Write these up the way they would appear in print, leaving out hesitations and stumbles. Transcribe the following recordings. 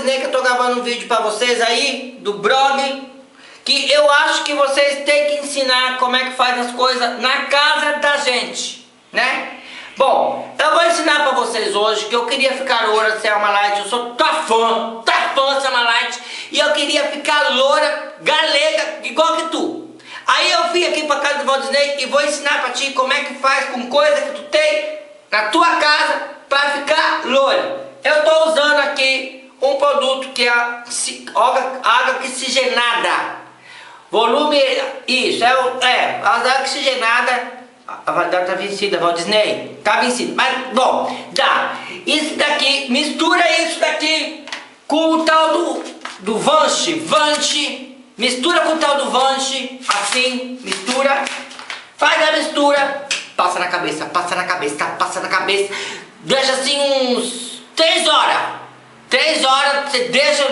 Disney, que eu tô gravando um vídeo pra vocês aí, do blog, que eu acho que vocês têm que ensinar como é que faz as coisas na casa da gente, né? Bom, eu vou ensinar pra vocês hoje que eu queria ficar loura sem uma light. Eu sou tua fã sem uma light, e eu queria ficar loura, galega, igual que tu. Aí eu vim aqui pra casa do Walt Disney e vou ensinar pra ti como é que faz com coisa que tu tem na tua casa pra ficar loura. Eu tô usando aqui um produto que é água oxigenada. Volume, isso, água oxigenada. A validade tá vencida, Walt Disney. Tá vencida, mas bom, dá. Isso daqui, mistura isso daqui com o tal do Vance. Mistura com o tal do Vance, assim, mistura. Faz a mistura. Passa na cabeça, passa na cabeça. Deixa assim uns 3 horas. 3 horas você deixa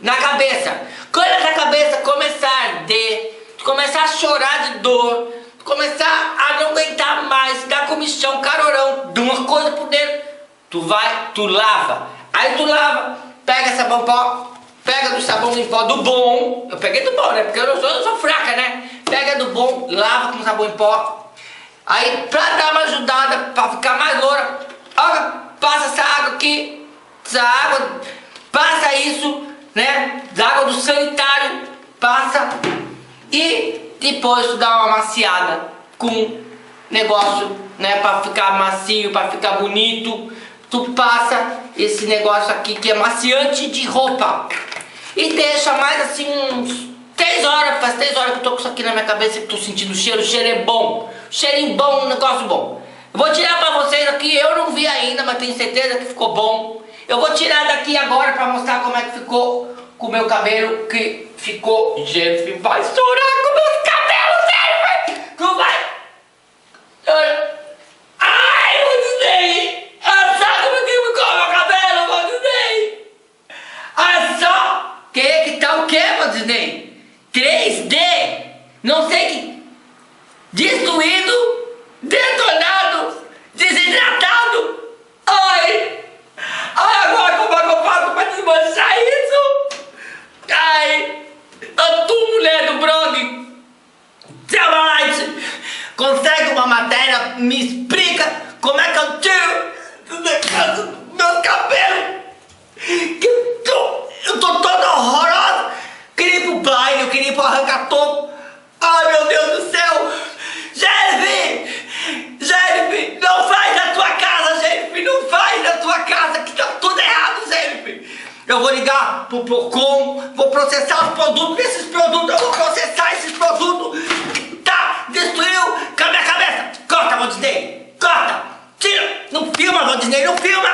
na cabeça. Quando essa cabeça começar a arder, começar a chorar de dor, começar a não aguentar mais, dar comichão, carorão, de uma coisa por dentro, tu lava. Aí tu lava, pega sabão pó, pega do sabão em pó do bom. Eu peguei do bom, né? Porque eu sou fraca, né? Pega do bom, lava com sabão em pó. Aí pra dar uma ajudada, pra ficar mais loura, passa essa água aqui, passa isso, né? Da água do sanitário, passa e depois tu dá uma maciada com negócio, né? Pra ficar macio, pra ficar bonito. Tu passa esse negócio aqui que é maciante de roupa e deixa mais assim uns 3 horas. Faz 3 horas que eu tô com isso aqui na minha cabeça, que tô sentindo o cheiro é bom. Cheirinho bom, um negócio bom. Eu vou tirar pra vocês aqui, eu não vi ainda, mas tenho certeza que ficou bom. Eu vou tirar daqui agora pra mostrar como é que ficou com o meu cabelo, que ficou... Gente, vai estourar com meus cabelos, sério, tu vai... Ai, Walt Disney! Olha só como que ficou meu cabelo, Walt Disney! Olha só! Que tá o que, Walt Disney? 3D? Não sei que... Destruído, detonado, desidratado. Ai, agora como é que eu faço pra desmanchar isso? Ai, tu, mulher do blog, Selma Light, consegue uma matéria, me explica como é que eu tiro meus cabelos, que eu tô toda horrorosa. Queria ir pro baile, eu queria ir pro arranca-toco. Ai, meu Deus do céu. Jennifer, não faz na tua casa, Jennifer, não faz na tua casa, que tá tudo errado, Jennifer. Eu vou ligar pro Procon, vou processar os produtos, esses produtos, eu vou processar esses produtos. Tá, destruiu com a minha cabeça. Corta, Walt Disney, corta, tira, não filma, Walt Disney, não filma.